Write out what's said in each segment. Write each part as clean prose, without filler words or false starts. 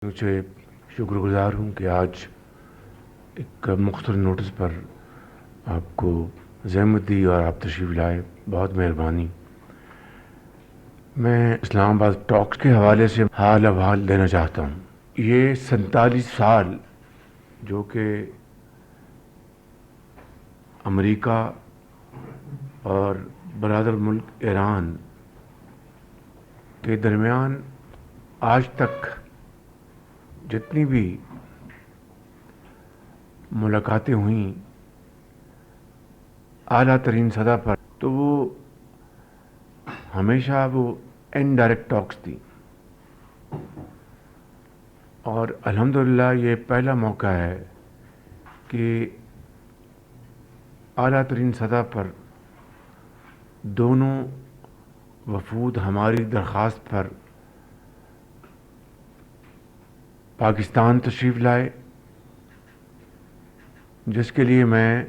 مجھے شکر گزار ہوں کہ آج ایک مختصر نوٹس پر آپ کو زحمت دی اور آپ تشریف لائے، بہت مہربانی۔ میں اسلام آباد ٹاکس کے حوالے سے حال احوال دینا چاہتا ہوں۔ یہ 47 سال جو کہ امریکہ اور برادر ملک ایران کے درمیان آج تک جتنی بھی ملاقاتیں ہوئیں اعلیٰ ترین سطح پر، تو وہ ہمیشہ وہ انڈائریکٹ ٹاکس تھی، اور الحمدللہ یہ پہلا موقع ہے کہ اعلیٰ ترین سطح پر دونوں وفود ہماری درخواست پر پاکستان تشریف لائے، جس کے لیے میں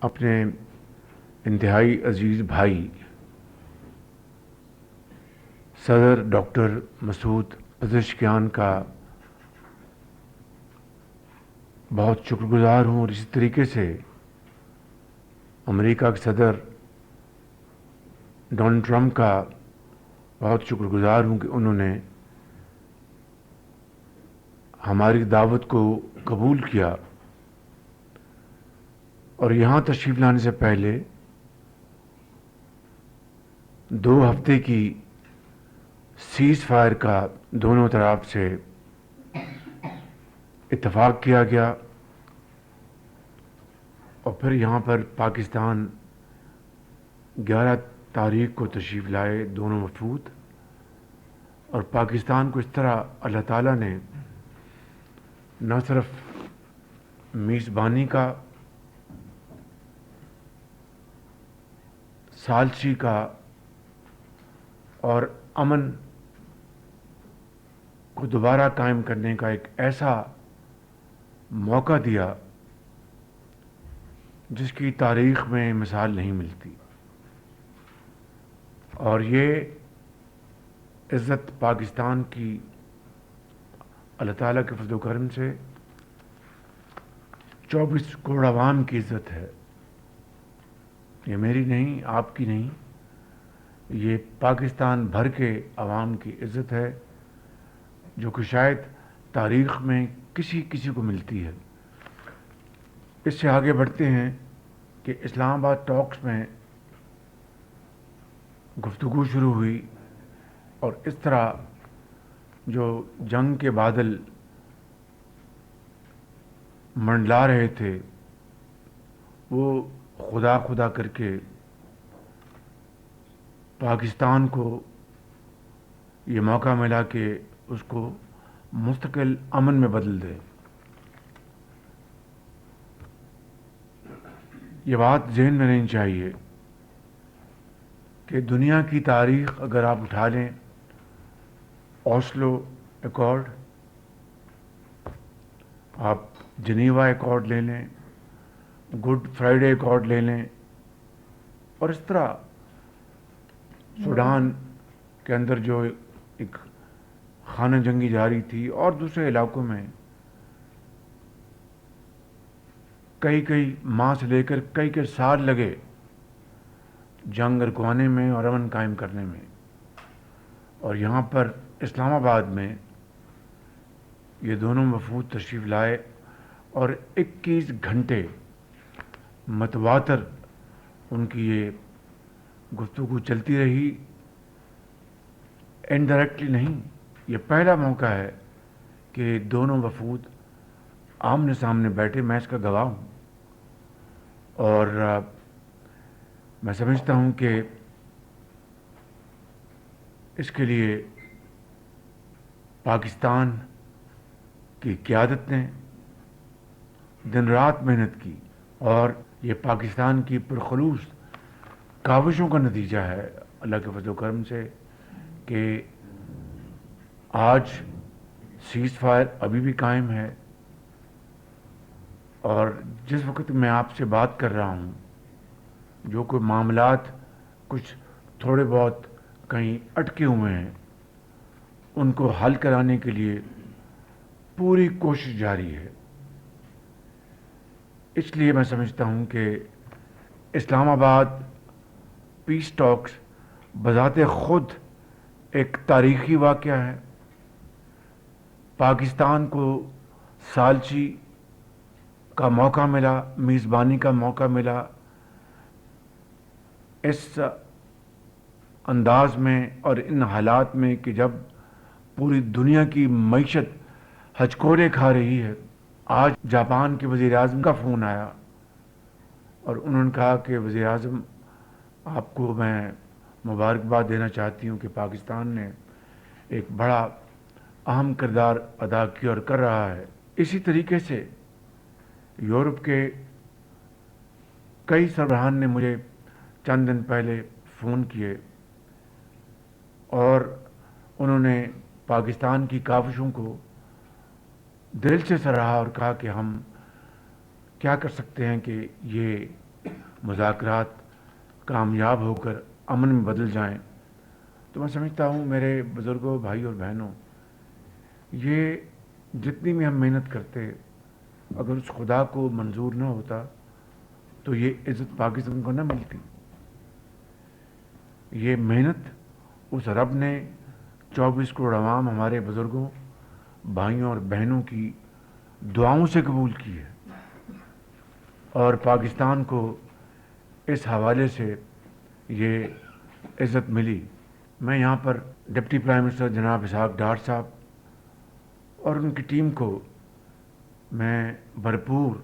اپنے انتہائی عزیز بھائی صدر ڈاکٹر مسعود پزشکیان کا بہت شکر گزار ہوں، اور اسی طریقے سے امریکہ کے صدر ڈونلڈ ٹرمپ کا بہت شکر گزار ہوں کہ انہوں نے ہماری دعوت کو قبول کیا، اور یہاں تشریف لانے سے پہلے 2 ہفتے کی سیز فائر کا دونوں طرف سے اتفاق کیا گیا، اور پھر یہاں پر پاکستان 11 تاریخ کو تشریف لائے دونوں وفود، اور پاکستان کو اس طرح اللہ تعالیٰ نے نہ صرف میزبانی کا، ثالثی کا اور امن کو دوبارہ قائم کرنے کا ایک ایسا موقع دیا جس کی تاریخ میں مثال نہیں ملتی، اور یہ عزت پاکستان کی اللہ تعالیٰ کے فضل و کرم سے 24 کروڑ عوام کی عزت ہے۔ یہ میری نہیں، آپ کی نہیں، یہ پاکستان بھر کے عوام کی عزت ہے، جو کہ شاید تاریخ میں کسی کو ملتی ہے۔ اس سے آگے بڑھتے ہیں کہ اسلام آباد ٹاکس میں گفتگو شروع ہوئی، اور اس طرح جو جنگ کے بادل منڈلا رہے تھے وہ خدا خدا کر کے پاکستان کو یہ موقع ملا کہ اس کو مستقل امن میں بدل دے۔ یہ بات ذہن میں رہنی چاہیے کہ دنیا کی تاریخ اگر آپ اٹھا لیں، اوسلو ایکارڈ، آپ جنیوا ایکارڈ لے لیں، گڈ فرائیڈے ایکارڈ لے لیں، اور اس طرح سوڈان کے اندر جو ایک خانہ جنگی جاری تھی، اور دوسرے علاقوں میں کئی ماہ سے لے کر کئی سال لگے جنگ رکوانے میں اور امن قائم کرنے میں، اور یہاں پر اسلام آباد میں یہ دونوں وفود تشریف لائے، اور 21 گھنٹے متواتر ان کی یہ گفتگو چلتی رہی، انڈائریکٹلی نہیں۔ یہ پہلا موقع ہے کہ دونوں وفود آمنے سامنے بیٹھے، میں اس کا گواہ ہوں، اور میں سمجھتا ہوں کہ اس کے لیے پاکستان کی قیادت نے دن رات محنت کی، اور یہ پاکستان کی پرخلوص کاوشوں کا نتیجہ ہے اللہ کے فضل و کرم سے کہ آج سیز فائر ابھی بھی قائم ہے، اور جس وقت میں آپ سے بات کر رہا ہوں جو کوئی معاملات کچھ تھوڑے بہت کہیں اٹکے ہوئے ہیں، ان کو حل کرانے کے لیے پوری کوشش جاری ہے۔ اس لیے میں سمجھتا ہوں کہ اسلام آباد پیس ٹاکس بذات خود ایک تاریخی واقعہ ہے۔ پاکستان کو ثالثی کا موقع ملا، میزبانی کا موقع ملا، اس انداز میں اور ان حالات میں کہ جب پوری دنیا کی معیشت ہچکورے کھا رہی ہے۔ آج جاپان کے وزیر اعظم کا فون آیا اور انہوں نے کہا کہ وزیر اعظم آپ کو میں مبارکباد دینا چاہتی ہوں کہ پاکستان نے ایک بڑا اہم کردار ادا کیا اور کر رہا ہے۔ اسی طریقے سے یورپ کے کئی سربراہان نے مجھے چند دن پہلے فون کیے اور انہوں نے پاکستان کی کاوشوں کو دل سے سراہا اور کہا کہ ہم کیا کر سکتے ہیں کہ یہ مذاکرات کامیاب ہو کر امن میں بدل جائیں۔ تو میں سمجھتا ہوں میرے بزرگوں، بھائی اور بہنوں، یہ جتنی بھی ہم محنت کرتے اگر اس خدا کو منظور نہ ہوتا تو یہ عزت پاکستان کو نہ ملتی۔ یہ محنت اس رب نے 24 کروڑ عوام ہمارے بزرگوں، بھائیوں اور بہنوں کی دعاؤں سے قبول کی ہے اور پاکستان کو اس حوالے سے یہ عزت ملی۔ میں یہاں پر ڈپٹی پرائم منسٹر جناب اسحاق ڈار صاحب اور ان کی ٹیم کو میں بھرپور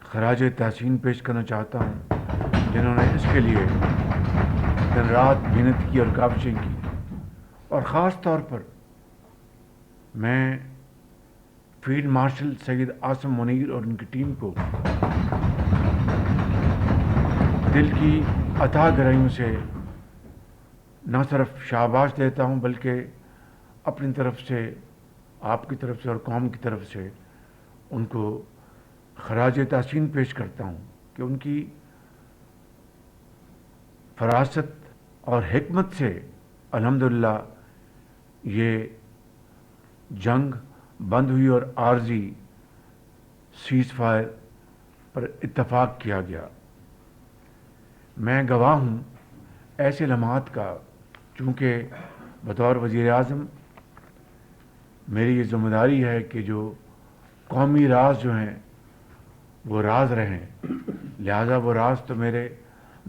خراج تحسین پیش کرنا چاہتا ہوں، جنہوں نے اس کے لیے دن رات محنت کی اور کاوشیں کی، اور خاص طور پر میں فیلڈ مارشل سید عاصم منیر اور ان کی ٹیم کو دل کی اتھاہ گہرائیوں سے نہ صرف شاباش دیتا ہوں بلکہ اپنی طرف سے، آپ کی طرف سے اور قوم کی طرف سے ان کو خراج تحسین پیش کرتا ہوں کہ ان کی فراست اور حکمت سے الحمدللہ یہ جنگ بند ہوئی اور عارضی سیز فائر پر اتفاق کیا گیا۔ میں گواہ ہوں ایسے لمحات کا، چونکہ بطور وزیر اعظم میری یہ ذمہ داری ہے کہ جو قومی راز جو ہیں وہ راز رہیں، لہذا وہ راز تو میرے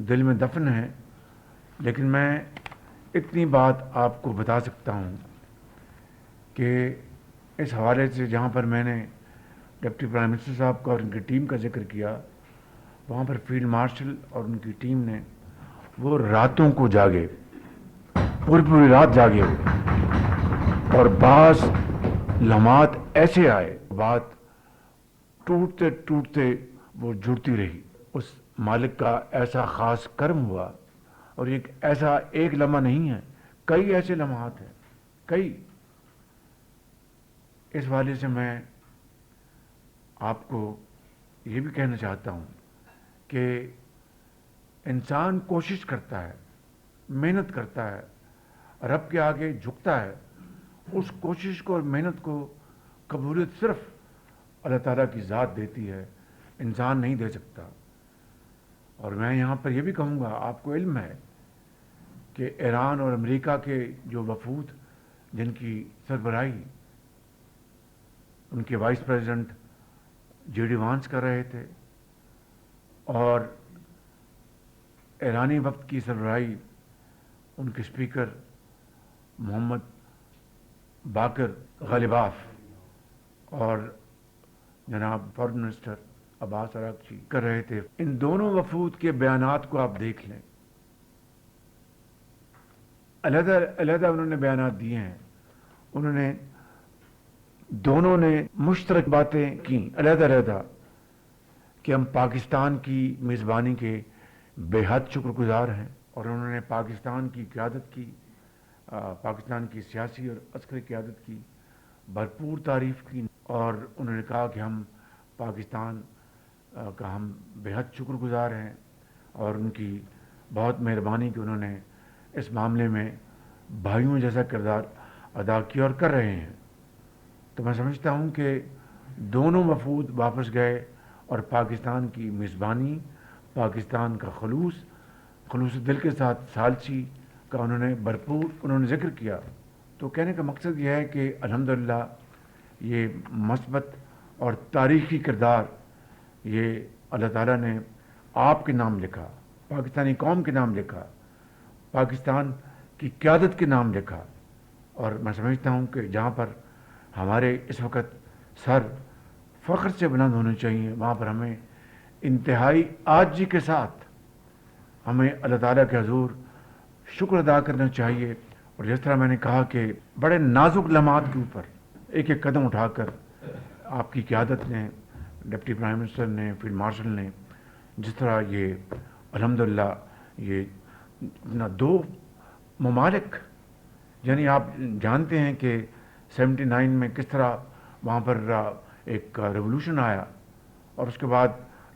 دل میں دفن ہیں، لیکن میں اتنی بات آپ کو بتا سکتا ہوں کہ اس حوالے سے جہاں پر میں نے ڈپٹی پرائم منسٹر صاحب کا اور ان کی ٹیم کا ذکر کیا، وہاں پر فیلڈ مارشل اور ان کی ٹیم نے وہ راتوں کو جاگے، پوری رات جاگے ہوئے، اور بعض لمحات ایسے آئے، بات ٹوٹتے ٹوٹتے وہ جڑتی رہی۔ اس مالک کا ایسا خاص کرم ہوا، اور یہ ایسا ایک لمحہ نہیں ہے، کئی ایسے لمحات ہیں، کئی۔ اس والے سے میں آپ کو یہ بھی کہنا چاہتا ہوں کہ انسان کوشش کرتا ہے، محنت کرتا ہے، رب کے آگے جھکتا ہے، اس کوشش کو اور محنت کو قبولیت صرف اللہ تعالیٰ کی ذات دیتی ہے، انسان نہیں دے سکتا۔ اور میں یہاں پر یہ بھی کہوں گا، آپ کو علم ہے کہ ایران اور امریکہ کے جو وفود جن کی سربراہی ان کے vice president J D once کر رہے تھے، اور ایرانی وفد کی سربراہی ان کے اسپیکر محمد باقر غالباف اور جناب فارن منسٹر عباس عراقچی کر رہے تھے، ان دونوں وفود کے بیانات کو آپ دیکھ لیں، علیحدہ علیحدہ انہوں نے بیانات دیے ہیں، انہوں نے دونوں نے مشترک باتیں کی علیحدہ علیحدہ کہ ہم پاکستان کی میزبانی کے بے حد شکر گزار ہیں، اور انہوں نے پاکستان کی قیادت کی، پاکستان کی سیاسی اور عسکری قیادت کی بھرپور تعریف کی، اور انہوں نے کہا کہ ہم پاکستان کا ہم بے حد شکر گزار ہیں اور ان کی بہت مہربانی کہ انہوں نے اس معاملے میں بھائیوں جیسا کردار ادا کیا اور کر رہے ہیں. تو میں سمجھتا ہوں کہ دونوں وفود واپس گئے اور پاکستان کی میزبانی، پاکستان کا خلوص دل کے ساتھ ثالثی کا انہوں نے ذکر کیا. تو کہنے کا مقصد یہ ہے کہ الحمدللہ یہ مثبت اور تاریخی کردار یہ اللہ تعالیٰ نے آپ کے نام لکھا، پاکستانی قوم کے نام لکھا، پاکستان کی قیادت کے نام لکھا. اور میں سمجھتا ہوں کہ جہاں پر ہمارے اس وقت سر فخر سے بلند ہونے چاہیے، وہاں پر ہمیں انتہائی عاجزی کے ساتھ ہمیں اللہ تعالیٰ کے حضور شکر ادا کرنا چاہیے. اور جس طرح میں نے کہا کہ بڑے نازک لمحات کے اوپر ایک ایک قدم اٹھا کر آپ کی قیادت نے، ڈپٹی پرائم منسٹر نے، فیلڈ مارشل نے جس طرح یہ الحمدللہ یہ اپنا دو ممالک، یعنی آپ جانتے ہیں کہ 79 میں کس طرح وہاں پر ایک ریولوشن آیا، اور اس کے بعد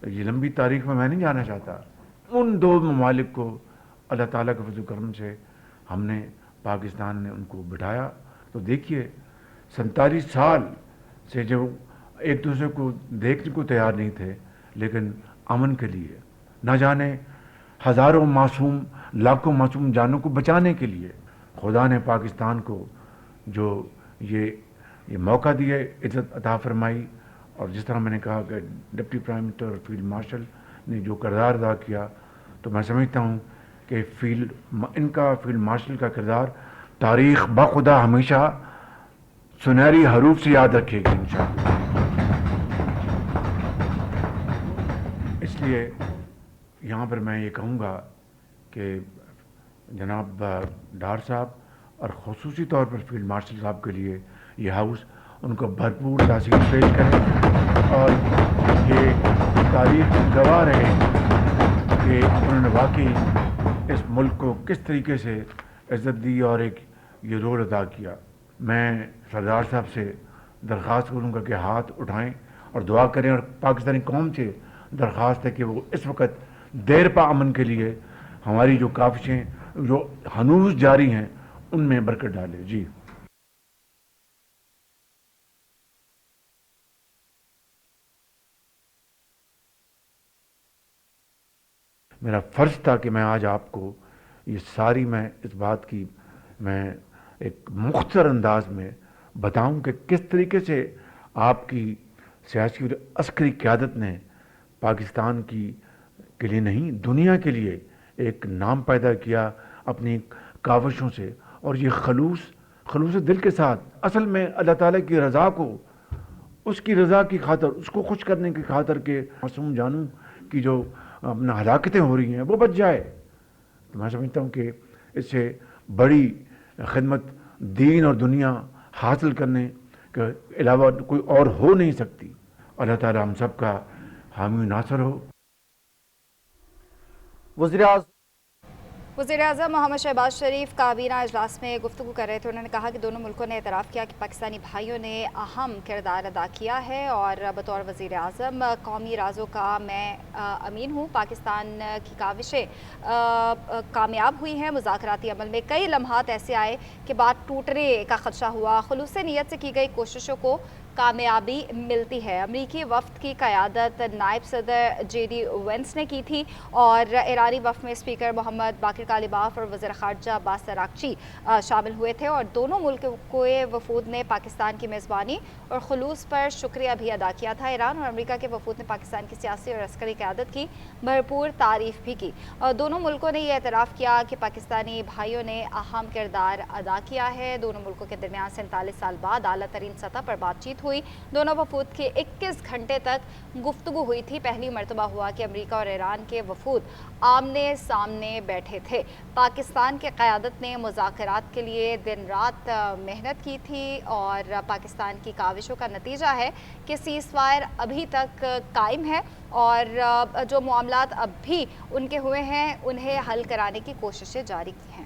یہ لمبی تاریخ میں نہیں جانا چاہتا. ان دو ممالک کو اللہ تعالیٰ کے فضل و کرم سے ہم نے، پاکستان نے ان کو بٹھایا. تو دیکھیے 47 سال سے جو ایک دوسرے کو دیکھنے کو تیار نہیں تھے، لیکن امن کے لیے، نہ جانے ہزاروں معصوم، لاکھوں معصوم جانوں کو بچانے کے لیے خدا نے پاکستان کو جو یہ موقع دیا، عزت عطا فرمائی. اور جس طرح میں نے کہا کہ ڈپٹی پرائم منسٹر اور فیلڈ مارشل نے جو کردار ادا کیا، تو میں سمجھتا ہوں کہ ان کا فیلڈ مارشل کا کردار تاریخ بخدا ہمیشہ سنہری حروف سے یاد رکھے گی انشاءاللہ. اس لیے یہاں پر میں یہ کہوں گا کہ جناب ڈار صاحب اور خصوصی طور پر فیلڈ مارشل صاحب کے لیے یہ ہاؤس ان کو بھرپور تاثیر پیش کرے، اور یہ تاریخ گواہ رہے کہ انہوں نے واقعی اس ملک کو کس طریقے سے عزت دی اور ایک یہ رول ادا کیا. میں سردار صاحب سے درخواست کروں گا کہ ہاتھ اٹھائیں اور دعا کریں، اور پاکستانی قوم سے درخواست ہے کہ وہ اس وقت دیر پا امن کے لیے ہماری جو کاوشیں جو ہنوز جاری ہیں ان میں برکت ڈالے. جی میرا فرض تھا کہ میں آج آپ کو یہ ساری میں اس بات کی میں ایک مختصر انداز میں بتاؤں کہ کس طریقے سے آپ کی سیاسی اور عسکری قیادت نے پاکستان کے لیے نہیں، دنیا کے لیے ایک نام پیدا کیا اپنی کاوشوں سے. اور یہ خلوص دل کے ساتھ اصل میں اللہ تعالیٰ کی رضا کو، اس کی رضا کی خاطر، اس کو خوش کرنے کی خاطر کہ معصوم جانوں کی جو اپنا ہلاکتیں ہو رہی ہیں وہ بچ جائے. تو میں سمجھتا ہوں کہ اس سے بڑی خدمت دین اور دنیا حاصل کرنے کے علاوہ کوئی اور ہو نہیں سکتی. اللہ تعالیٰ ہم سب کا حامی ناصر ہو. وزیر اعظم محمد شہباز شریف کابینہ اجلاس میں گفتگو کر رہے تھے. انہوں نے کہا کہ دونوں ملکوں نے اعتراف کیا کہ پاکستانی بھائیوں نے اہم کردار ادا کیا ہے، اور بطور وزیر اعظم قومی رازوں کا میں امین ہوں. پاکستان کی کاوشیں کامیاب ہوئی ہیں. مذاکراتی عمل میں کئی لمحات ایسے آئے کہ بات ٹوٹنے کا خدشہ ہوا. خلوص نیت سے کی گئی کوششوں کو کامیابی ملتی ہے. امریکی وفد کی قیادت نائب صدر جے ڈی وینس نے کی تھی، اور ایرانی وفد میں اسپیکر محمد باقر کالباف اور وزیر خارجہ عباس اراغچی شامل ہوئے تھے. اور دونوں ملکوں کے وفود نے پاکستان کی میزبانی اور خلوص پر شکریہ بھی ادا کیا تھا. ایران اور امریکہ کے وفود نے پاکستان کی سیاسی اور عسکری قیادت کی بھرپور تعریف بھی کی. دونوں ملکوں نے یہ اعتراف کیا کہ پاکستانی بھائیوں نے اہم کردار ادا کیا ہے. دونوں ملکوں کے درمیان 47 سال بعد اعلیٰ ترین سطح پر بات چیت ہوئی. دونوں وفود کے 21 گھنٹے تک گفتگو ہوئی تھی. پہلی مرتبہ ہوا کہ امریکہ اور ایران کے وفود آمنے سامنے بیٹھے تھے. پاکستان کی قیادت نے مذاکرات کے لیے دن رات محنت کی تھی، اور پاکستان کی کاوشوں کا نتیجہ ہے کہ سیز فائر ابھی تک قائم ہے، اور جو معاملات اب بھی ان کے ہوئے ہیں انہیں حل کرانے کی کوششیں جاری کی ہیں.